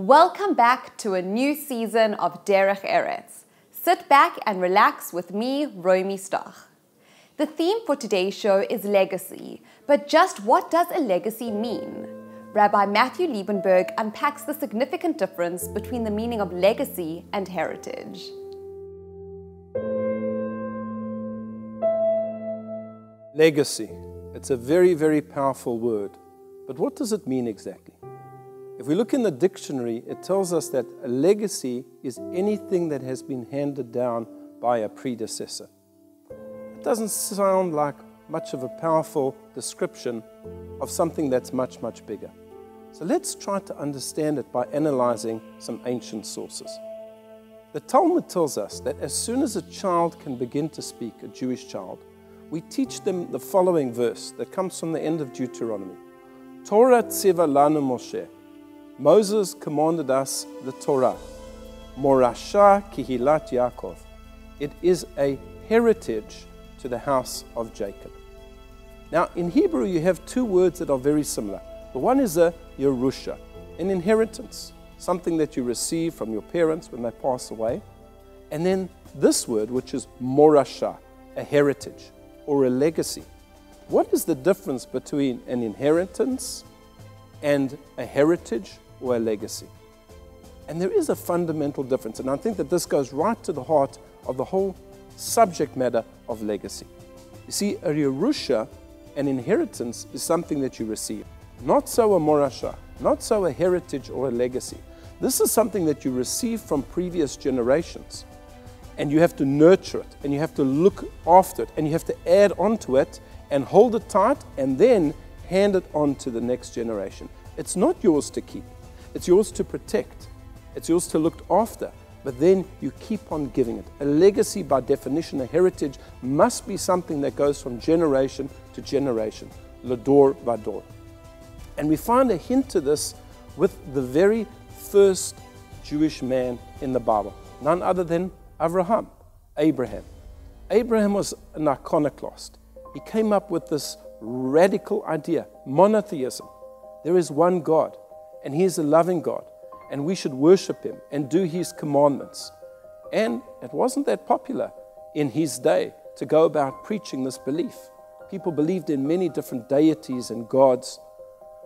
Welcome back to a new season of Derech Eretz. Sit back and relax with me, Romy Stach. The theme for today's show is legacy, but just what does a legacy mean? Rabbi Matthew Liebenberg unpacks the significant difference between the meaning of legacy and heritage. Legacy. It's a very, very powerful word. But what does it mean exactly? If we look in the dictionary, it tells us that a legacy is anything that has been handed down by a predecessor. It doesn't sound like much of a powerful description of something that's much, much bigger. So let's try to understand it by analyzing some ancient sources. The Talmud tells us that as soon as a child can begin to speak, a Jewish child, we teach them the following verse that comes from the end of Deuteronomy. Torah tzeva lanu Moshe. Moses commanded us the Torah. Morasha kihilat Yaakov. It is a heritage to the house of Jacob. Now, in Hebrew, you have two words that are very similar. The one is a Yerusha, an inheritance, something that you receive from your parents when they pass away. And then this word, which is Morasha, a heritage or a legacy. What is the difference between an inheritance and a heritage or a legacy? And there is a fundamental difference, and I think that this goes right to the heart of the whole subject matter of legacy. You see, a Yerusha, an inheritance, is something that you receive. Not so a morasha, not so a heritage or a legacy. This is something that you receive from previous generations, and you have to nurture it, and you have to look after it, and you have to add onto it and hold it tight, and then hand it on to the next generation. It's not yours to keep. It's yours to protect. It's yours to look after. But then you keep on giving it. A legacy, by definition, a heritage, must be something that goes from generation to generation, l'dor vador. And we find a hint to this with the very first Jewish man in the Bible, none other than Abraham. Abraham was an iconoclast. He came up with this radical idea, monotheism. There is one God, and He is a loving God, and we should worship Him and do His commandments. And it wasn't that popular in his day to go about preaching this belief. People believed in many different deities and gods,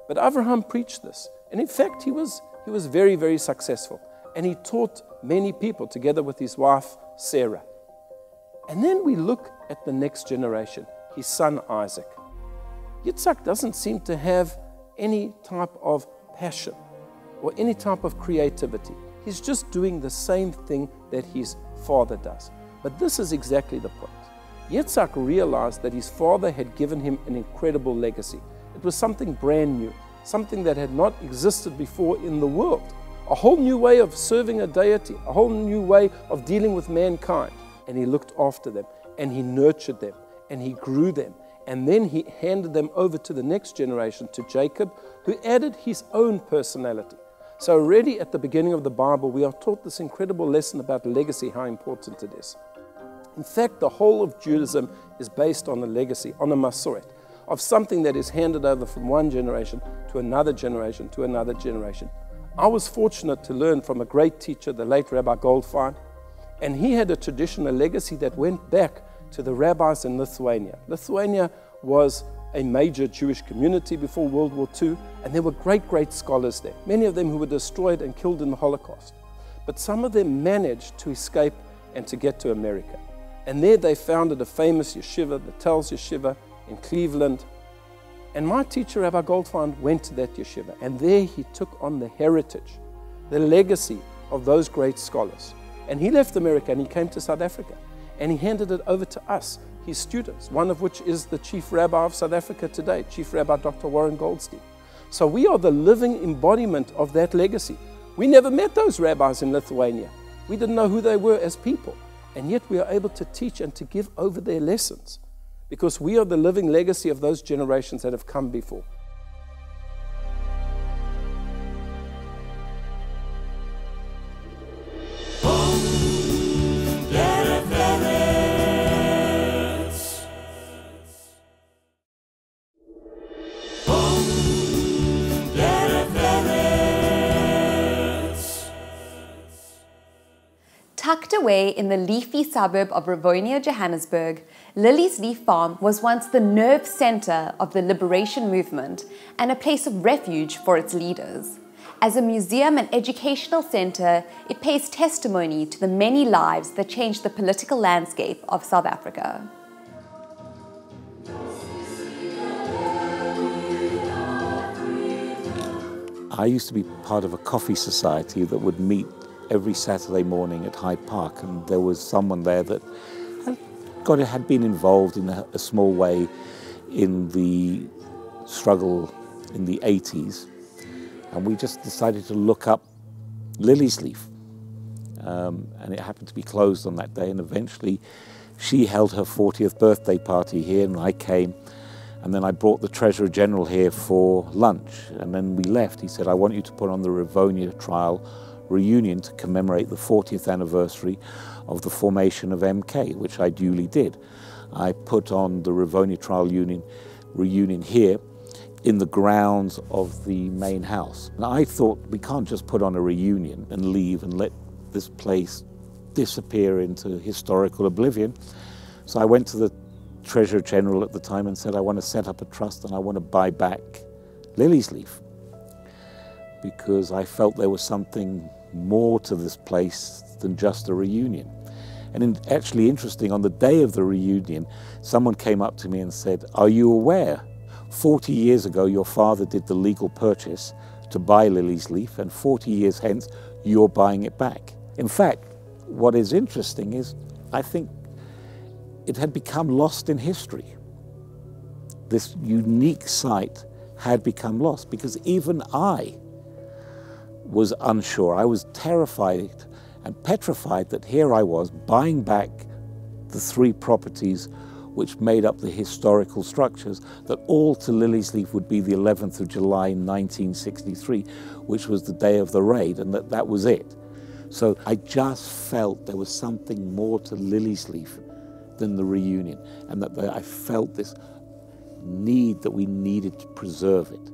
but Abraham preached this. And in fact, he was very, very successful. And he taught many people together with his wife, Sarah. And then we look at the next generation, his son Isaac. Yitzhak doesn't seem to have any type of passion or any type of creativity. He's just doing the same thing that his father does. But this is exactly the point. Yitzhak realized that his father had given him an incredible legacy. It was something brand new, something that had not existed before in the world. A whole new way of serving a deity, a whole new way of dealing with mankind. And he looked after them, and he nurtured them, and he grew them. And then he handed them over to the next generation, to Jacob, who added his own personality. So already at the beginning of the Bible, we are taught this incredible lesson about legacy, how important it is. In fact, the whole of Judaism is based on a legacy, on a masoret, of something that is handed over from one generation to another generation to another generation. I was fortunate to learn from a great teacher, the late Rabbi Goldfein, and he had a tradition, a legacy that went back to the rabbis in Lithuania. Lithuania was a major Jewish community before World War II, and there were great, great scholars there, many of them who were destroyed and killed in the Holocaust. But some of them managed to escape and to get to America. And there they founded a famous yeshiva, the Telz Yeshiva in Cleveland. And my teacher, Rabbi Goldfein, went to that yeshiva, and there he took on the heritage, the legacy of those great scholars. And he left America and he came to South Africa, and he handed it over to us, his students, one of which is the Chief Rabbi of South Africa today, Chief Rabbi Dr. Warren Goldstein. So we are the living embodiment of that legacy. We never met those rabbis in Lithuania. We didn't know who they were as people, and yet we are able to teach and to give over their lessons, because we are the living legacy of those generations that have come before. Tucked away in the leafy suburb of Rivonia, Johannesburg, Lily's Leaf Farm was once the nerve center of the liberation movement and a place of refuge for its leaders. As a museum and educational center, it pays testimony to the many lives that changed the political landscape of South Africa. I used to be part of a coffee society that would meet every Saturday morning at Hyde Park, and there was someone there that had been involved in a small way in the struggle in the 80s. And we just decided to look up Lily's Leaf. And it happened to be closed on that day. And eventually she held her 40th birthday party here, and I came. And then I brought the Treasurer General here for lunch. And then we left. He said, I want you to put on the Rivonia trial reunion to commemorate the 40th anniversary of the formation of MK, which I duly did. I put on the Rivonia trial reunion here in the grounds of the main house. And I thought, we can't just put on a reunion and leave and let this place disappear into historical oblivion. So I went to the Treasurer General at the time and said, I want to set up a trust and I want to buy back Lily's Leaf, because I felt there was something more to this place than just a reunion. And actually interesting, on the day of the reunion, someone came up to me and said, are you aware 40 years ago, your father did the legal purchase to buy Lily's Leaf, and 40 years hence, you're buying it back. In fact, what is interesting is, I think it had become lost in history. This unique site had become lost because even I was unsure. I was terrified and petrified that here I was buying back the three properties which made up the historical structures, that all to Lily's Leaf would be the 11th of July 1963, which was the day of the raid, and that was it. So I just felt there was something more to Lily's Leaf than the reunion, and that I felt this need that we needed to preserve it.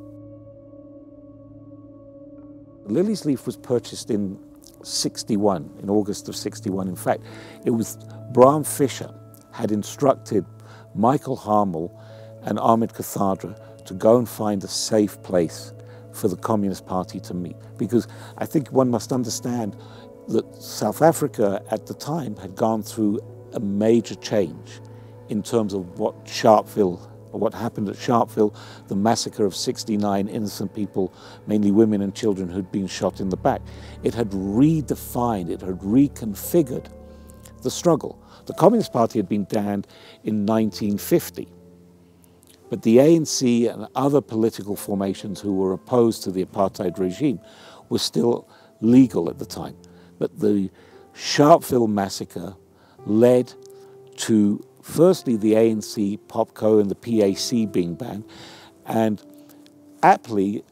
Lily's Leaf was purchased in 61, in August of 61. In fact, it was Bram Fischer had instructed Michael Harmel and Ahmed Cathadra to go and find a safe place for the Communist Party to meet. Because I think one must understand that South Africa at the time had gone through a major change in terms of what happened at Sharpeville, the massacre of 69 innocent people, mainly women and children who'd been shot in the back. It had redefined, it had reconfigured the struggle. The Communist Party had been banned in 1950, but the ANC and other political formations who were opposed to the apartheid regime were still legal at the time. But the Sharpeville massacre led to, firstly, the ANC, POPCO, and the PAC being banned. And aptly,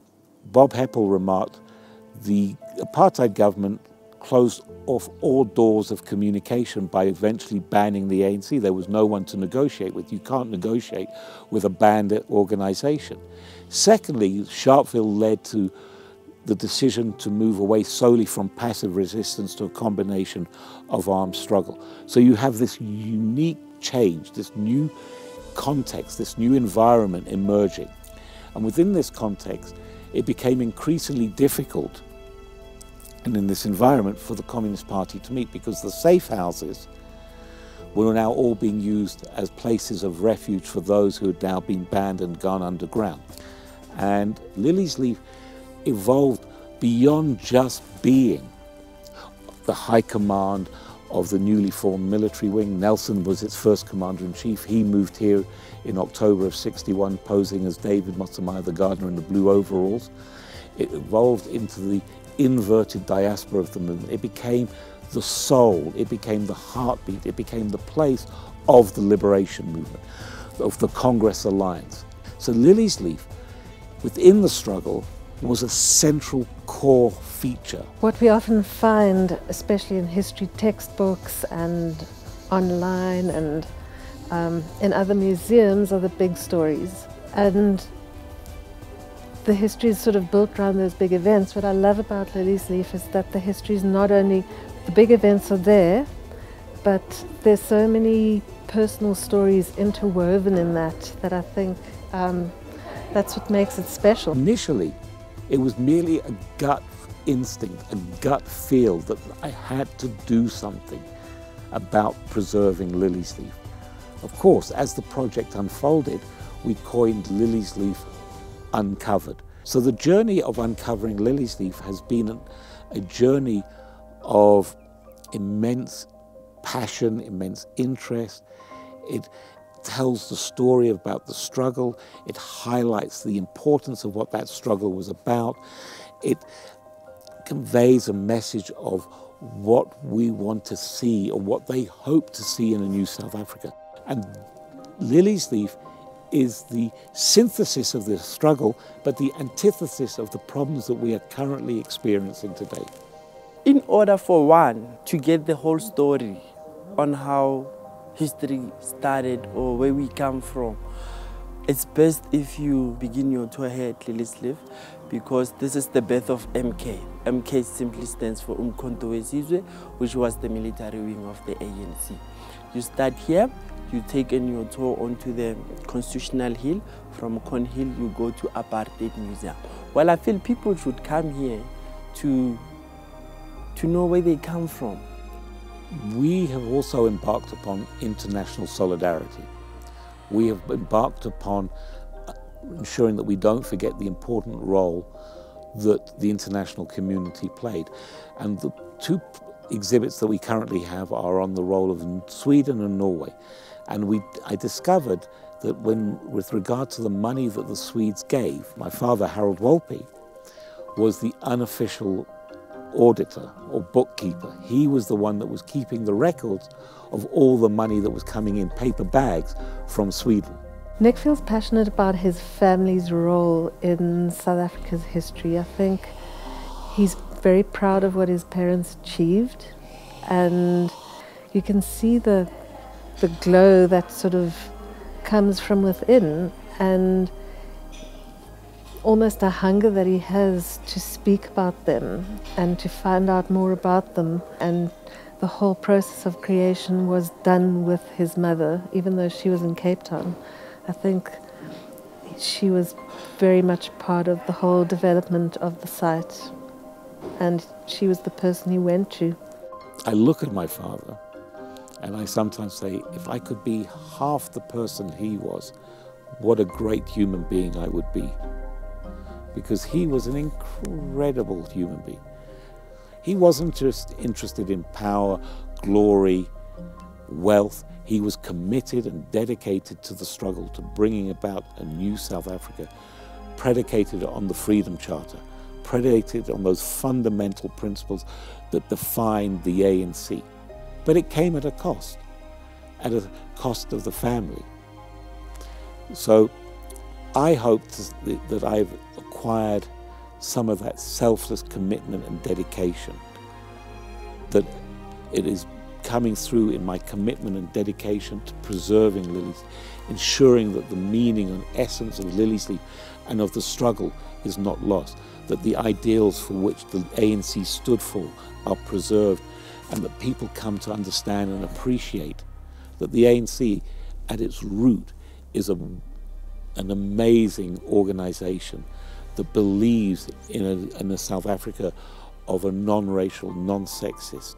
Bob Heppel remarked, the apartheid government closed off all doors of communication by eventually banning the ANC. There was no one to negotiate with. You can't negotiate with a banned organization. Secondly, Sharpeville led to the decision to move away solely from passive resistance to a combination of armed struggle. So you have this unique change, this new context, this new environment emerging. And within this context, it became increasingly difficult, and in this environment, for the Communist Party to meet, because the safe houses were now all being used as places of refuge for those who had now been banned and gone underground. And Lily's Leaf evolved beyond just being the high command of the newly formed military wing. Nelson was its first commander-in-chief. He moved here in October of 61, posing as David Motsamaia the gardener in the blue overalls. It evolved into the inverted diaspora of the movement. It became the soul, it became the heartbeat, it became the place of the liberation movement, of the Congress Alliance. So Lily's Leaf, within the struggle, was a central core feature. What we often find, especially in history textbooks and online and in other museums, are the big stories. And the history is sort of built around those big events. What I love about Lily's Leaf is that the history is not only, the big events are there, but there's so many personal stories interwoven in that I think that's what makes it special. Initially, it was merely a gut instinct, a gut feel that I had to do something about preserving Lily's Leaf. Of course, as the project unfolded, we coined Lily's Leaf Uncovered. So the journey of uncovering Lily's Leaf has been a journey of immense passion, immense interest. It tells the story about the struggle. It highlights the importance of what that struggle was about. It conveys a message of what we want to see or what they hope to see in a new South Africa. And Lily's Leaf is the synthesis of the struggle, but the antithesis of the problems that we are currently experiencing today. In order for one to get the whole story on how history started or where we come from, it's best if you begin your tour here at Lily's Leaf, because this is the birth of MK. MK simply stands for Umkhonto weSizwe, which was the military wing of the ANC. You start here, you take in your tour onto the Constitutional Hill. From Con Hill, you go to Apartheid Museum. Well, I feel people should come here to know where they come from. We have also embarked upon international solidarity. We have embarked upon ensuring that we don't forget the important role that the international community played. And the two exhibits that we currently have are on the role of Sweden and Norway. And I discovered that with regard to the money that the Swedes gave, my father, Harold Wolpe, was the unofficial auditor or bookkeeper. He was the one that was keeping the records of all the money that was coming in paper bags from Sweden. Nick feels passionate about his family's role in South Africa's history. I think he's very proud of what his parents achieved, and you can see the glow that sort of comes from within, and almost a hunger that he has to speak about them and to find out more about them. And the whole process of creation was done with his mother, even though she was in Cape Town. I think she was very much part of the whole development of the site, and she was the person he went to. I look at my father and I sometimes say, if I could be half the person he was, what a great human being I would be. Because he was an incredible human being. He wasn't just interested in power, glory, wealth. He was committed and dedicated to the struggle to bringing about a new South Africa, predicated on the Freedom Charter, predicated on those fundamental principles that defined the ANC. But it came at a cost of the family. So I hope that I've acquired some of that selfless commitment and dedication, that it is coming through in my commitment and dedication to preserving Lily's, ensuring that the meaning and essence of Lily's Leaf and of the struggle is not lost, that the ideals for which the ANC stood for are preserved, and that people come to understand and appreciate that the ANC at its root is an amazing organization that believes in a South Africa of a non-racial, non-sexist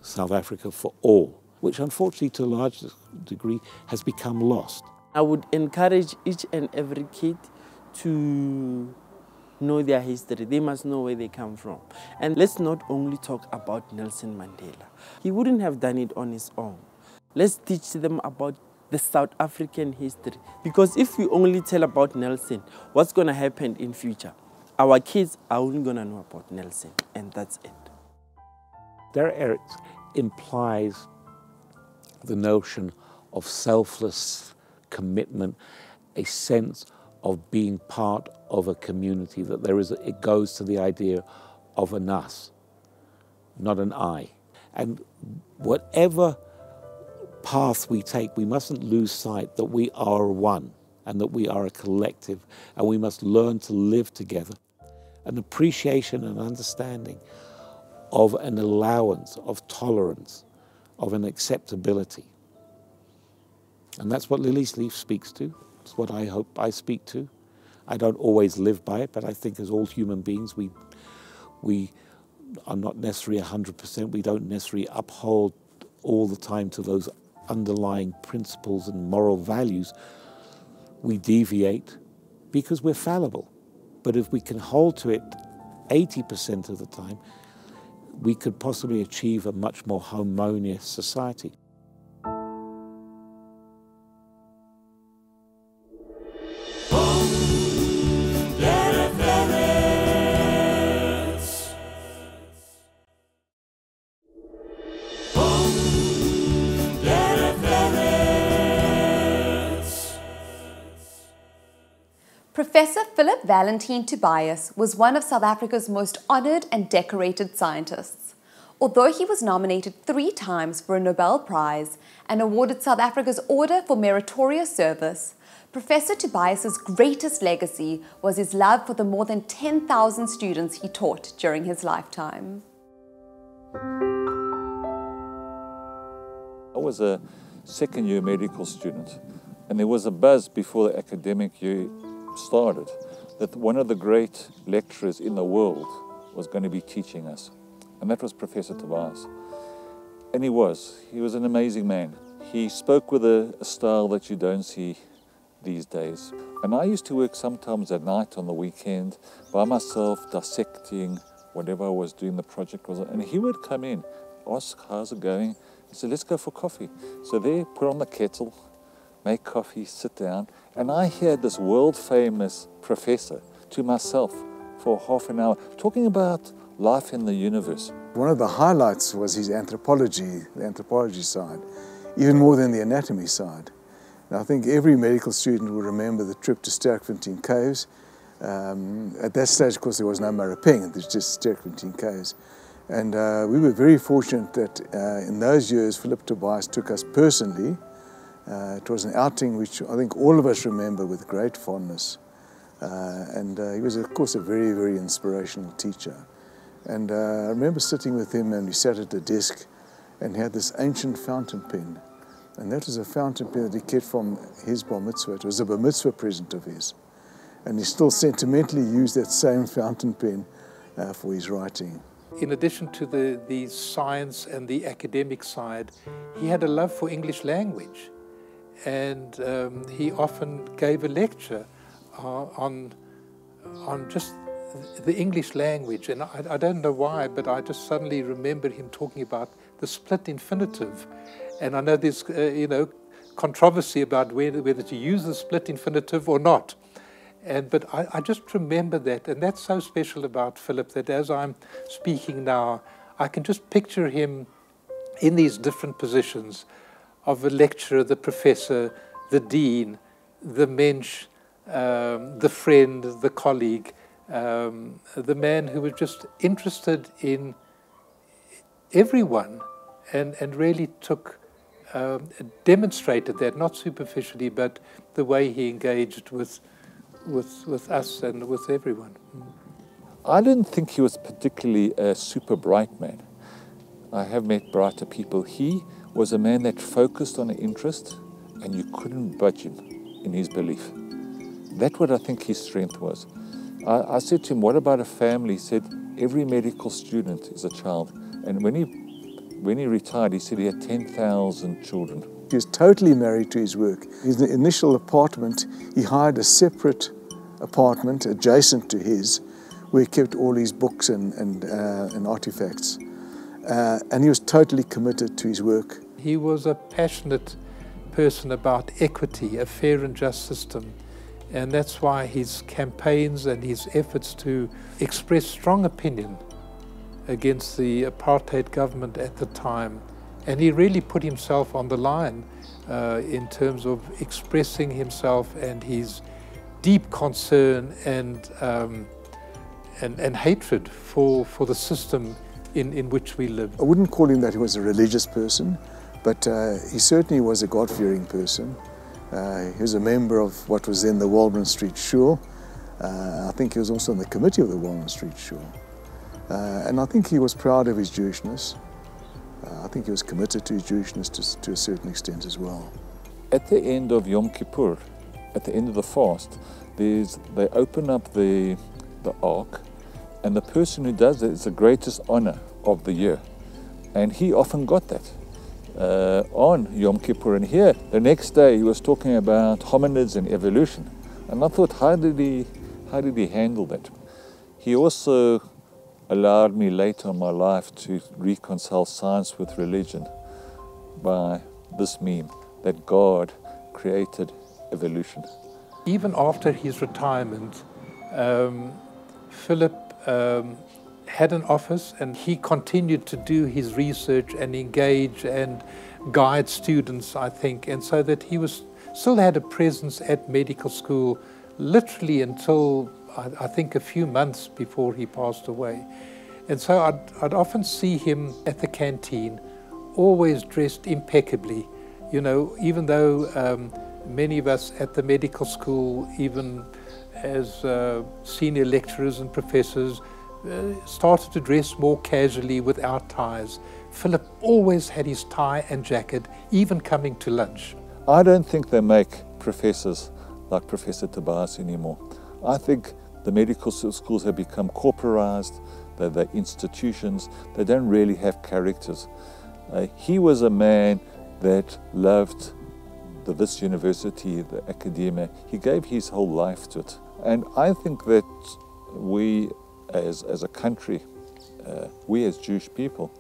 South Africa for all, which unfortunately to a large degree has become lost. I would encourage each and every kid to know their history. They must know where they come from. And let's not only talk about Nelson Mandela. He wouldn't have done it on his own. Let's teach them about the South African history. Because if we only tell about Nelson, what's going to happen in future? Our kids are only going to know about Nelson, and that's it. Derech Eretz implies the notion of selfless commitment, a sense of being part of a community, that it goes to the idea of an us, not an I. And whatever path we take, we mustn't lose sight that we are one. and that we are a collective, and we must learn to live together. An appreciation and understanding of an allowance, of tolerance, of an acceptability. And that's what Lily's Leaf speaks to. It's what I hope I speak to. I don't always live by it, but I think as all human beings, we are not necessarily 100%. We don't necessarily uphold all the time to those underlying principles and moral values. We deviate because we're fallible. But if we can hold to it 80% of the time, we could possibly achieve a much more harmonious society. Derech Eretz. Derech Eretz. Professor Philip Valentine Tobias was one of South Africa's most honoured and decorated scientists. Although he was nominated 3 times for a Nobel Prize and awarded South Africa's Order for Meritorious Service, Professor Tobias's greatest legacy was his love for the more than 10,000 students he taught during his lifetime. I was a second-year medical student, and there was a buzz before the academic year started that one of the great lecturers in the world was going to be teaching us, and that was Professor Tobias. And he was an amazing man. He spoke with a style that you don't see these days. And I used to work sometimes at night on the weekend by myself, dissecting whatever I was doing, the project was, and he would come in, ask, how's it going? He said, let's go for coffee. So there, put on the kettle, make coffee, sit down, and I heard this world-famous professor to myself for half an hour, talking about life in the universe. One of the highlights was his anthropology, the anthropology side, even more than the anatomy side. And I think every medical student will remember the trip to Sterkfontein Caves. At that stage, of course, there was no Marapeng, it was just Sterkfontein Caves. And we were very fortunate that in those years, Philip Tobias took us personally. It was an outing which I think all of us remember with great fondness. And he was, of course, a very, very inspirational teacher. And I remember sitting with him, and we sat at a desk, and he had this ancient fountain pen. And that was a fountain pen that he kept from his bar mitzvah. It was a bar mitzvah present of his. And he still sentimentally used that same fountain pen for his writing. In addition to the science and the academic side, he had a love for English language. And he often gave a lecture on just the English language. And I don't know why, but I just suddenly remember him talking about the split infinitive. And I know there's controversy about whether to use the split infinitive or not. But I just remember that, and that's so special about Philip, that as I'm speaking now, I can just picture him in these different positions of a lecturer, the professor, the dean, the mensch, the friend, the colleague, the man who was just interested in everyone and really demonstrated that, not superficially, but the way he engaged with us and with everyone. I didn't think he was particularly a super bright man. I have met brighter people. He was a man that focused on an interest, and you couldn't budge him in his belief. That's what I think his strength was. I said to him, what about a family? He said, every medical student is a child. And when he retired, he said he had 10,000 children. He was totally married to his work. His initial apartment, he hired a separate apartment adjacent to his, where he kept all his books and artifacts. And he was totally committed to his work. He was a passionate person about equity, a fair and just system. And that's why his campaigns and his efforts to express strong opinion against the apartheid government at the time. And he really put himself on the line in terms of expressing himself and his deep concern and hatred for the system in which we live. I wouldn't call him that he was a religious person, but he certainly was a God-fearing person. He was a member of what was then the Waldron Street Shul. I think he was also on the committee of the Waldron Street Shul. And I think he was proud of his Jewishness. I think he was committed to his Jewishness to a certain extent as well. At the end of Yom Kippur, at the end of the fast, they open up the ark, and the person who does it is the greatest honor of the year. And he often got that on Yom Kippur. And here, the next day, he was talking about hominids and evolution. And I thought, how did he handle that? He also allowed me later in my life to reconcile science with religion by this meme, that God created evolution. Even after his retirement, Philip had an office, and he continued to do his research and engage and guide students, I think, and so that he still had a presence at medical school literally until I think a few months before he passed away. And so I'd often see him at the canteen, always dressed impeccably, you know, even though many of us at the medical school, even as senior lecturers and professors, started to dress more casually without ties. Philip always had his tie and jacket, even coming to lunch. I don't think they make professors like Professor Tobias anymore. I think the medical schools have become corporized, they're institutions, they don't really have characters. He was a man that loved this university, the academia. He gave his whole life to it. And I think that we as a country, we as Jewish people,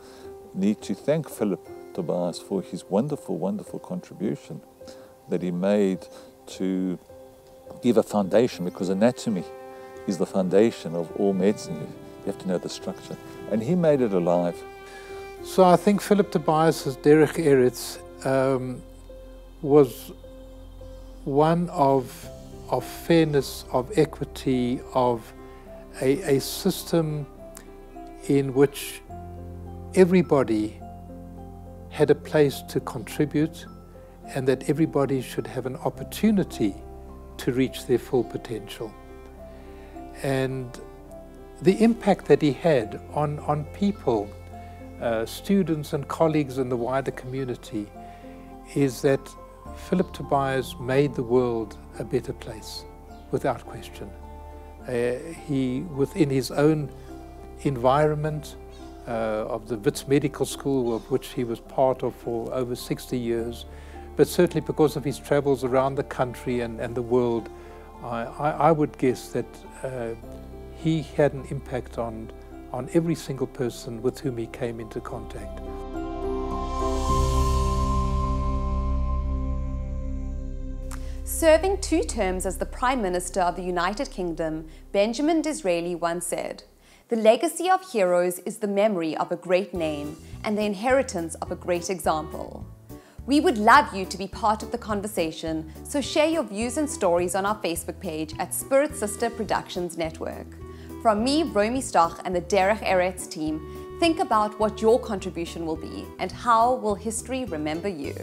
need to thank Philip Tobias for his wonderful, wonderful contribution that he made to give a foundation, because anatomy is the foundation of all medicine. You have to know the structure. And he made it alive. So I think Philip Tobias's Derech Eretz was one of fairness, of equity, of a system in which everybody had a place to contribute, and that everybody should have an opportunity to reach their full potential. And the impact that he had on people, students and colleagues in the wider community, is that Philip Tobias made the world a better place, without question. He, within his own environment of the Wits Medical School, of which he was part of for over 60 years, but certainly because of his travels around the country and the world, I would guess that he had an impact on every single person with whom he came into contact. Serving 2 terms as the Prime Minister of the United Kingdom, Benjamin Disraeli once said, "The legacy of heroes is the memory of a great name and the inheritance of a great example." We would love you to be part of the conversation, so share your views and stories on our Facebook page at Spirit Sister Productions Network. From me, Romy Stoch, and the Derech Eretz team, think about what your contribution will be and how will history remember you.